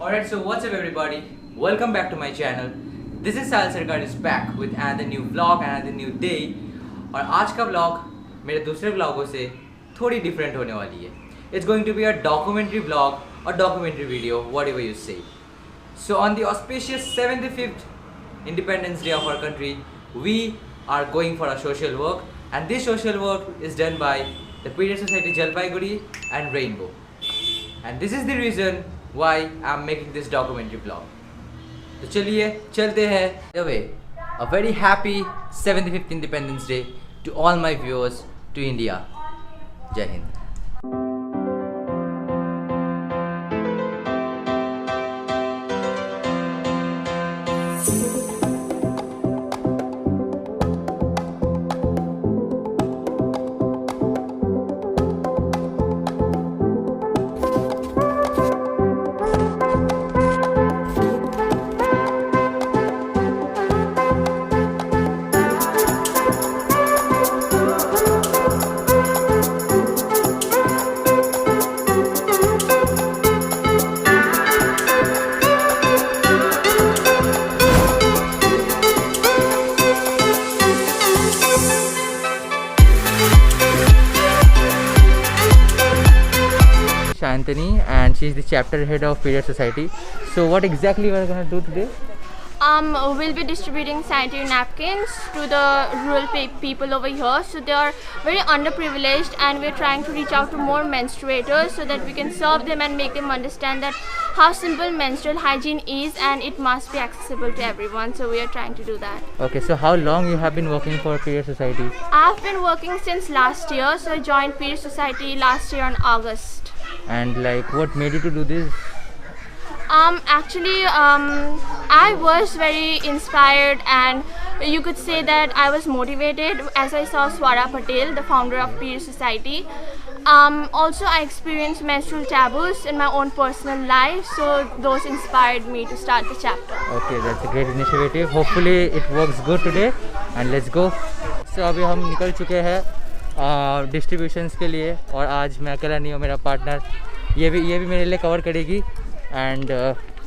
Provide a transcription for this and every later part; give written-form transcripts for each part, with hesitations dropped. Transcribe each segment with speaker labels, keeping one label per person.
Speaker 1: Alright, so what's up everybody? Welcome back to my channel. This is Sahil Sarkar is back with another new vlog, another new day. और आज का vlog मेरे दूसरे vlogों से थोड़ी different होने वाली है. It's going to be a documentary vlog or documentary video, whatever you say. So on the auspicious 75th Independence Day of our country, we are going for a social work, and this social work is done by the Pediatric Society Jalpaiguri and Rainbow. And this is the reason why I am making this documentary vlog. तो चलिए चलते हैं. Away. A very happy 75th Independence Day to all my viewers to India. Jai Hind. Shantani, and she's the chapter head of Pediatric Society. So what exactly we are going to do today?
Speaker 2: We'll be distributing sanitary napkins to the rural people over here. So they are very underprivileged, and we're trying to reach out to more menstruators so that we can serve them and make them understand that how simple menstrual hygiene is, and it must be accessible to everyone. So we are trying to do that.
Speaker 1: Okay, so how long you have been working for Pediatric Society?
Speaker 2: I've been working since last year. So I joined Pediatric Society last year in August.
Speaker 1: And like, what made you to do this?
Speaker 2: I was very inspired, and you could say that I was motivated as I saw Swara Patel, the founder of Pediatric Society. Also, I experienced menstrual taboos in my own personal life, so those inspired me to start the chapter.
Speaker 1: Okay, that's a great initiative. Hopefully it works good today, and let's go. So अभी हम निकल चुके हैं distributions के लिए, और आज मैं अकेला नहीं हूँ, मेरा पार्टनर ये भी मेरे लिए कवर करेगी, एंड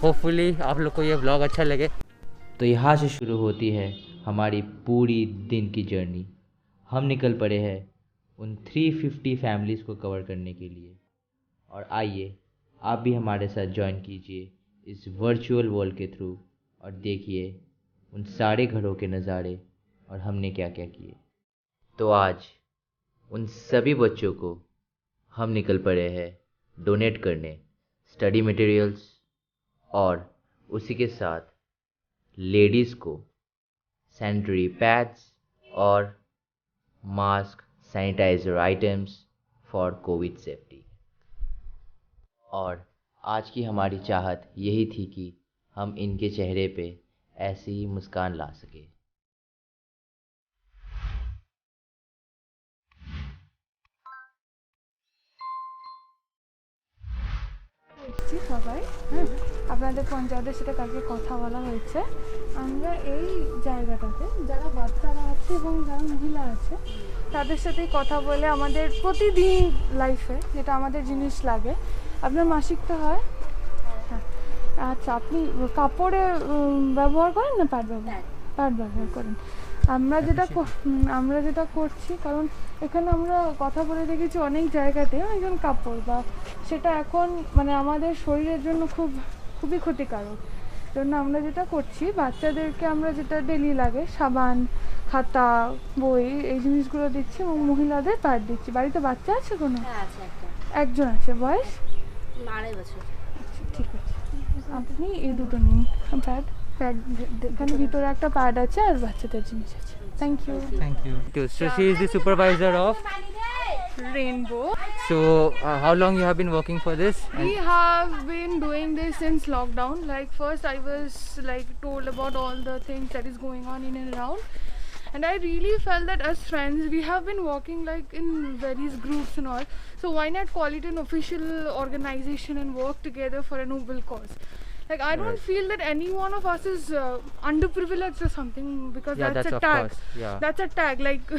Speaker 1: होपफुली आप लोग को ये व्लॉग अच्छा लगे. तो यहाँ से शुरू होती है हमारी पूरी दिन की जर्नी. हम निकल पड़े हैं उन 350 फैमिलीज़ को कवर करने के लिए, और आइए आप भी हमारे साथ ज्वाइन कीजिए इस वर्चुअल वर्ल्ड के थ्रू और देखिए उन सारे घरों के नज़ारे और हमने क्या क्या किए. तो आज उन सभी बच्चों को हम निकल पड़े हैं डोनेट करने स्टडी मटेरियल्स, और उसी के साथ लेडीज़ को सैनिटरी पैड्स और mask, sanitiser items for covid safety. और आज की हमारी चाहत यही थी कि हम इनके चेहरे पे ऐसी ही मुस्कान ला सके.
Speaker 3: সবাই আপনাদের পঞ্চায়েতের সাথে কালকে কথা বলা হয়েছে. আমরা এই জায়গাটাতে যারা বাচ্চারা আছে এবং যারা মহিলা আছে তাদের সাথে কথা বলে আমাদের প্রতিদিন লাইফে যেটা আমাদের জিনিস লাগে. আপনার মাসিক তো হয়? হ্যাঁ. আচ্ছা, আপনি কাপড়ে ব্যবহার করেন না প্যাড ব্যবহার করেন? আমরা যেটা করছি, কারণ এখানে আমরা কথা বলে দেখেছি অনেক জায়গাতে একজন কাপড় বা সেটা এখন মানে আমাদের শরীরের জন্য খুবই ক্ষতিকারক. জন্য আমরা যেটা করছি, বাচ্চাদেরকে আমরা যেটা ডেলি লাগে সাবান, খাতা, বই, এই জিনিসগুলো দিচ্ছি, এবং মহিলাদের প্যাড দিচ্ছি. বাড়িতে বাচ্চা আছে কোনো? একজন আছে. বয়স
Speaker 2: 2.5 বছর.
Speaker 3: আচ্ছা, ঠিক আছে. আপনি এই দুটো নিন প্যাড. এখানে ভিতরে একটা প্যাড আছে আর বাচ্চাদের জিনিস আছে. Thank you.
Speaker 1: So she is the supervisor of
Speaker 3: Rainbow.
Speaker 1: So how long you have been working for this?
Speaker 3: We have been doing this since lockdown. Like first I was like told about all the things that is going on in and around, and I really felt that as friends we have been working like in various groups and all, so why not call it an official organization and work together for a noble cause. Like I don't
Speaker 1: Right.
Speaker 3: feel that any one of us is underprivileged or something, because
Speaker 1: Yeah,
Speaker 3: that's
Speaker 1: that's
Speaker 3: a
Speaker 1: of
Speaker 3: tag.
Speaker 1: course. Yeah.
Speaker 3: That's a tag, like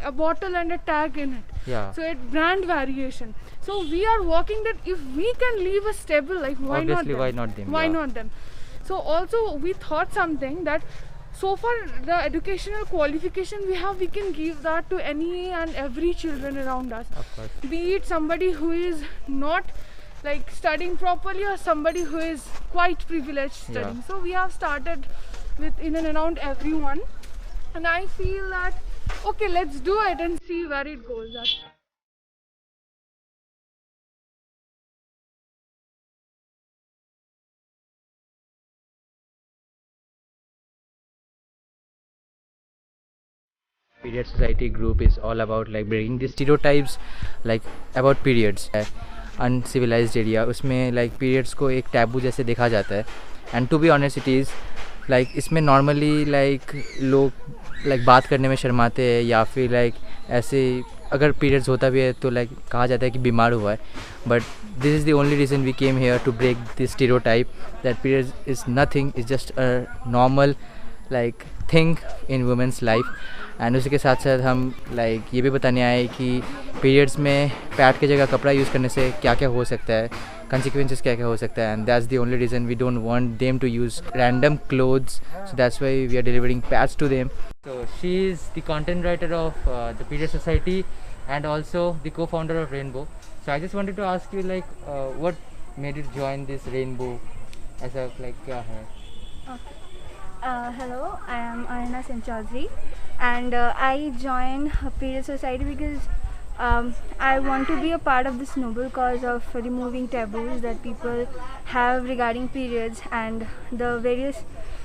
Speaker 3: a bottle and a tag in it.
Speaker 1: Yeah.
Speaker 3: So it brand variation. So we are working that if we can leave a stable, like why not
Speaker 1: Obviously,
Speaker 3: them?
Speaker 1: why not them?
Speaker 3: Why
Speaker 1: Yeah.
Speaker 3: not them? So also we thought something that so far the educational qualification we have, we can give that to any and every children around us.
Speaker 1: Of course.
Speaker 3: Be it somebody who is not like studying properly or somebody who is quite privileged studying.
Speaker 1: Yeah.
Speaker 3: So we have started with in and around everyone, and I feel that okay, let's do it and see where it goes.
Speaker 1: Period Society group is all about like breaking the stereotypes like about periods. Uncivilized area उसमें like periods को एक taboo जैसे देखा जाता है, and to be honest it is like इसमें normally like लोग like बात करने में शर्माते हैं, या फिर like ऐसे अगर periods होता भी है तो like कहा जाता है कि बीमार हुआ है, but this is the only reason we came here to break this stereotype that periods is nothing, it's just a normal like thing in women's life. And उसी के साथ साथ हम लाइक ये भी बताने आए कि पीरियड्स में पैड की जगह कपड़ा यूज़ करने से क्या क्या हो सकता है, consequences क्या क्या हो सकता है, and that's the only reason we don't want them to use random clothes, so that's why we are delivering pads to them. So she is the content writer of the Period Society and also the co-founder of Rainbow. So I just wanted to ask you like what made you join this Rainbow ऐसा like क्या है?
Speaker 4: Hello, I am Arina Singh Chaudhary, and I joined Period Society because I want to be a part of this noble cause of removing taboos that people have regarding periods and the various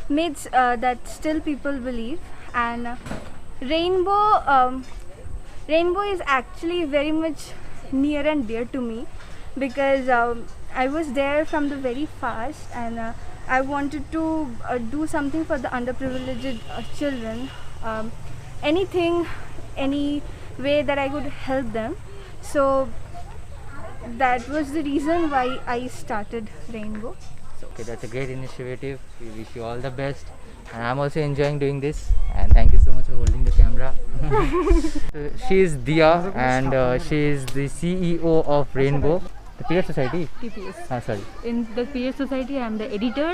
Speaker 4: myths that still people believe. And Rainbow is actually very much near and dear to me because I was there from the very first, and I wanted to do something for the underprivileged children, anything, any way that I could help them. So that was the reason why I started Rainbow.
Speaker 1: Okay, that's a great initiative. We wish you all the best, and I'm also enjoying doing this. And thank you so much for holding the camera. She is Dia, and she is the CEO of Rainbow, the Period Society.
Speaker 5: TPS.
Speaker 1: Sorry.
Speaker 5: In the Period Society, I am the editor,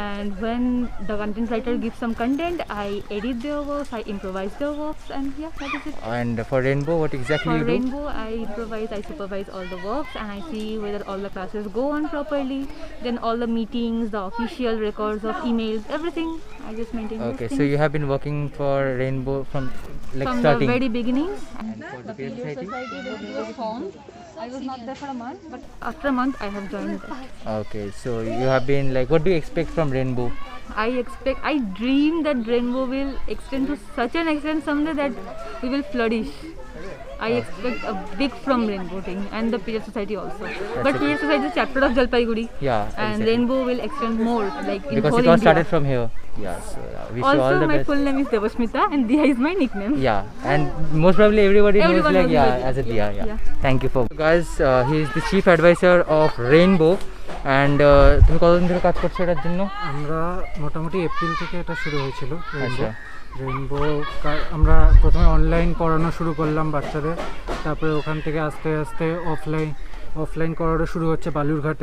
Speaker 5: and when the content writer gives some content, I edit their works, I improvise their works, and yeah, that is it.
Speaker 1: And for Rainbow, what exactly
Speaker 5: For
Speaker 1: you do?
Speaker 5: Rainbow, I improvise, I supervise all the works, and I see whether all the classes go on properly. Then all the meetings, the official records of emails, everything, I just maintain. those
Speaker 1: Okay, so
Speaker 5: things.
Speaker 1: you have been working for Rainbow from like
Speaker 5: From
Speaker 1: starting.
Speaker 5: the very beginnings.
Speaker 1: And for the Period Society?
Speaker 5: was formed. I was not there for a month, but after a month, I have joined that.
Speaker 1: Okay, so you have been like, what do you expect from Rainbow?
Speaker 5: I dream that Rainbow will extend to such an extent someday that we will flourish. I expect a big from Rainbow thing and the Period Society also. But
Speaker 1: a-
Speaker 5: Period Society is a chapter of Jalpaiguri,
Speaker 1: Yeah,
Speaker 5: and
Speaker 1: exactly.
Speaker 5: Rainbow will extend more, like in
Speaker 1: Because
Speaker 5: whole
Speaker 1: it all
Speaker 5: India.
Speaker 1: started from here. Yeah, so wish you all
Speaker 5: Also,
Speaker 1: the
Speaker 5: my
Speaker 1: best.
Speaker 5: full name is Devashmita, and Dia is my nickname.
Speaker 1: Yeah, and most probably everybody knows
Speaker 5: Everyone
Speaker 1: like
Speaker 5: knows
Speaker 1: yeah
Speaker 5: me.
Speaker 1: as a Dia. Yeah.
Speaker 5: Yeah.
Speaker 1: Thank you for guys. He is the chief advisor of Rainbow, and তুমি কতদিন ধরে কাজ করছো এটার জন্য?
Speaker 6: আমরা মোটামুটি April থেকে এটা শুরু হয়েছিল
Speaker 1: আচ্ছা।
Speaker 6: রেইনবো আমরা প্রথমে অনলাইন পড়ানো শুরু করলাম বাচ্চাদের, তারপরে ওখান থেকে আস্তে আস্তে অফলাইন করানো শুরু হচ্ছে বালুরঘাট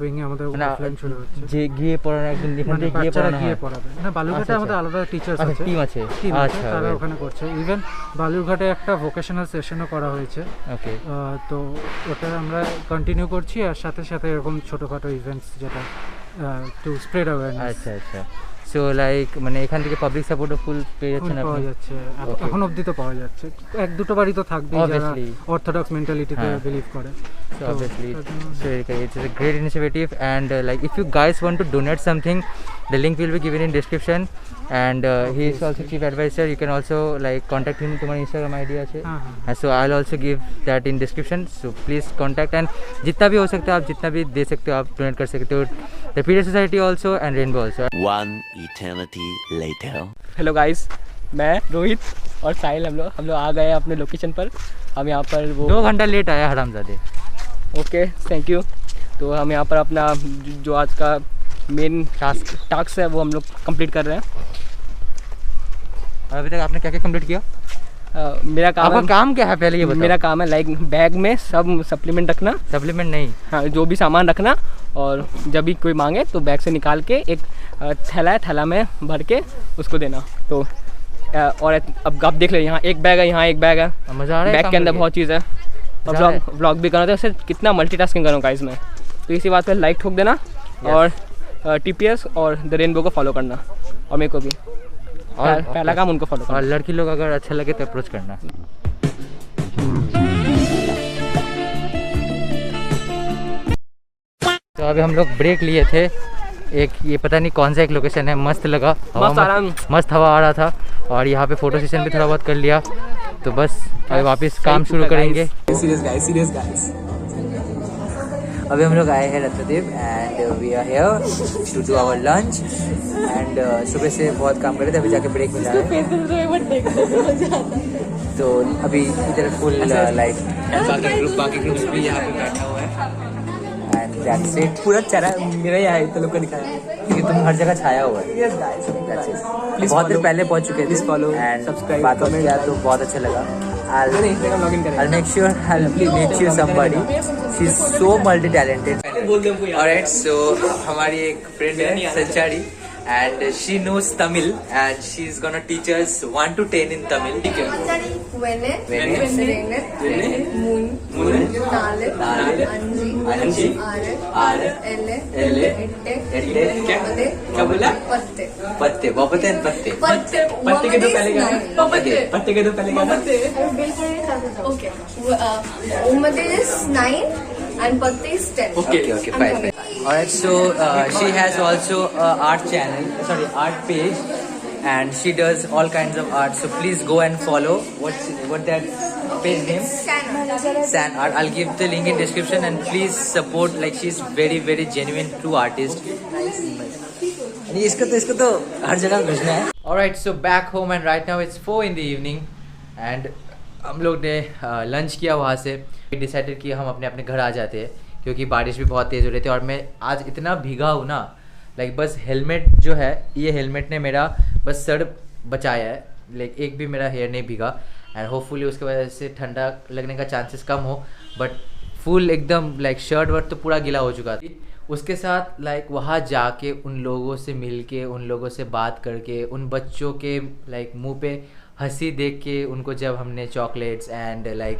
Speaker 6: উইংয়ে আমাদের
Speaker 1: মানে
Speaker 6: অফলাইন শুরু হচ্ছে।
Speaker 1: যে গিয়ে পড়ানো একদম এখান
Speaker 6: মানে
Speaker 1: থেকে গিয়ে
Speaker 6: বাচ্চারা
Speaker 1: পড়ানো
Speaker 6: গিয়ে
Speaker 1: হয়?
Speaker 6: পড়াবে না, বালুরঘাটে
Speaker 1: আচ্ছা,
Speaker 6: আমাদের
Speaker 1: আচ্ছা।
Speaker 6: আলাদা টিচার্স
Speaker 1: আচ্ছা,
Speaker 6: আছে,
Speaker 1: টিম আছে।
Speaker 6: টিম আছে,
Speaker 1: আচ্ছা,
Speaker 6: তারা
Speaker 1: well.
Speaker 6: ওখানে করছে। ইভেন বালুরঘাটে একটা ভোকেশনাল সেশনও করা হয়েছে,
Speaker 1: ওকে।
Speaker 6: তো ওটা আমরা কন্টিনিউ করছি, আর সাথে সাথে এরকম ছোটোখাটো ইভেন্টস যেটা টু স্প্রেড অ্যাওয়ারনেস
Speaker 1: আচ্ছা আচ্ছা। সো লাইক মানে এখান থেকে পাবলিক সাপোর্টও ফুল পেয়ে যাচ্ছেন
Speaker 6: পাওয়া
Speaker 1: আপনি?
Speaker 6: যাচ্ছে,
Speaker 1: Okay.
Speaker 6: এখন অবধি তো পাওয়া যাচ্ছে। এক দুটো বাড়ি তো থাকবেই যারা
Speaker 1: Obviously.
Speaker 6: অর্থোডক্স মেন্টালিটিতে
Speaker 1: হ্যাঁ।
Speaker 6: বিলিভ করে।
Speaker 1: So
Speaker 6: তো
Speaker 1: obviously,
Speaker 6: তার জন্য
Speaker 1: so it's a great initiative, and like if you guys want to donate something, the link will be given in description, and he is also chief advisor. You can also like contact him. तुम्हारा Instagram ID আছে?
Speaker 6: हाँ, हाँ।
Speaker 1: And so I'll also give that in description. So please contact, and जितना भी हो सकता है आप जितना भी दे सकते हो आप donate कर सकते हो. The Period Society also and Rainbow also.
Speaker 7: One eternity later.
Speaker 8: Hello guys, मैं रोहित और साहिल हम लोग आ गए हैं अपने लोकेशन पर। हम यहाँ पर
Speaker 1: 2 घंटा लेट आया हरामजादे।
Speaker 8: Okay, thank you. तो हम यहाँ पर अपना जो आज का मेन टास्क है वो हम लोग कंप्लीट कर रहे हैं।
Speaker 1: और अभी तक आपने क्या क्या कंप्लीट किया?
Speaker 8: मेरा काम
Speaker 1: आपका काम क्या है पहले ये बताओ?
Speaker 8: मेरा काम है लाइक बैग में सब सप्लीमेंट रखना।
Speaker 1: सप्लीमेंट नहीं,
Speaker 8: हाँ, जो भी सामान रखना, और जब भी कोई मांगे तो बैग से निकाल के एक थैला में भर के उसको देना। तो और अब आप देख ले, यहाँ एक बैग है, यहाँ एक बैग है,
Speaker 1: मज़ा आ रहा है
Speaker 8: बैग के अंदर बहुत चीज़ है। और व्लॉग भी करना, तो इससे कितना मल्टीटास्किंग करूँगा इसमें। तो इसी बात पर लाइक ठोक देना और TPS और द रेनबो को फॉलो करना, और मेरे को भी। और पहला काम उनको फॉलो करना।
Speaker 1: और लड़की लोग अगर अच्छा लगे तो अप्रोच करना। तो अभी हम लोग ब्रेक लिए थे, एक ये पता नहीं कौन सा एक लोकेशन है, मस्त लगा, मस्त हवा आ रहा था, और यहाँ पे फोटो सेशन भी थोड़ा बहुत कर लिया। तो बस अभी वापस काम शुरू करेंगे।
Speaker 8: Serious guys.
Speaker 1: अभी हम लोग आए हैं Ratnadev and we are here to do our lunch एंड सुबह से बहुत काम कर रहे थे, अभी जाके ब्रेक मिला है। तो अभी इधर फुल लाइक बाकी ग्रुप्स भी यहाँ पे बैठा हुआ है एंड दैट्स इट।
Speaker 8: पूरा चेहरा मेरा ही है, तो लोग को दिखाया
Speaker 1: क्योंकि तुम हर जगह छाया हुआ है।
Speaker 8: Yes guys, that's it.
Speaker 1: बहुत दिन पहले पहुंच चुके थे,
Speaker 8: प्लीज फॉलो
Speaker 1: एंड
Speaker 8: सब्सक्राइब
Speaker 1: बात किया तो बहुत अच्छा लगा। I'll make sure I'll meet you somebody. She's so multi-talented. Alright, so हमारी एक friend है संचारी and she knows Tamil and she's gonna teach us 1 to 10 in Tamil. पत्ते
Speaker 8: पत्ते के दो पहले पत्ते के दो पहले
Speaker 4: Okay. Ummade is 9 and Patte is 10.
Speaker 1: Okay, fine. Alright, so she has also a art channel, art page, and she does all kinds of art. So please go and follow. What that page name? San Art. I'll give the link in description and please support. Like she's very very genuine true artist. इसको तो हर जगह भेजना है। Alright, so back home and right now it's 4 in the evening and हम लोग ने lunch किया वहाँ से, डिसाइडेड कि हम अपने अपने घर आ जाते हैं क्योंकि बारिश भी बहुत तेज़ हो रही थी और मैं आज इतना भीगा हूँ ना, लाइक बस हेलमेट जो है, ये हेलमेट ने मेरा बस सर बचाया है, लाइक एक भी मेरा हेयर नहीं भीगा एंड होपफुली उसकी वजह से ठंडा लगने का चांसेस कम हो, बट फुल एकदम लाइक शर्ट वर्ट तो पूरा गीला हो चुका था। उसके साथ लाइक वहाँ जाके उन लोगों से मिल के, उन लोगों से बात करके, उन बच्चों के लाइक मुंह पे हंसी देख के, उनको जब हमने chocolates and like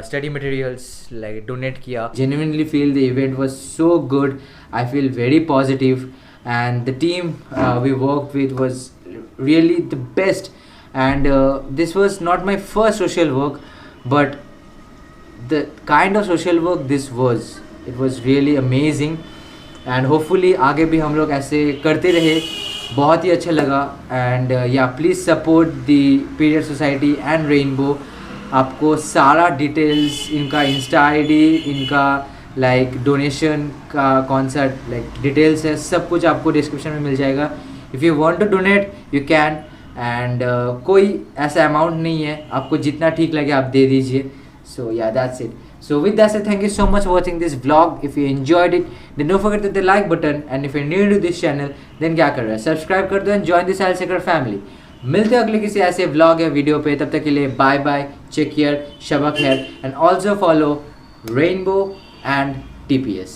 Speaker 1: study materials like donate किया, genuinely feel the event was so good. I feel very positive and the team we worked with was really the best and this was not my first social work but the kind of social work this was, it was really amazing and hopefully आगे भी हम लोग ऐसे करते रहे, बहुत ही अच्छा लगा एंड या please support the period society and rainbow. आपको सारा डिटेल्स, इनका इंस्टा ID, इनका लाइक डोनेशन का कौन सा लाइक डिटेल्स है, सब कुछ आपको डिस्क्रिप्शन में मिल जाएगा। If you want to donate you can and कोई ऐसा अमाउंट नहीं है, आपको जितना ठीक लगे आप दे दीजिए। सो या that's it. So with that said, thank you so much for watching this vlog. If you enjoyed it, then don't forget to hit the like button. And if you're new to this channel, then क्या कर रहे हैं, subscribe कर दो and join the Style Seeker family. मिलते हैं अगले किसी ऐसे vlog या वीडियो पे, तब तक के लिए bye bye, check care, Shaba खैर, and also follow Rainbow and TPS.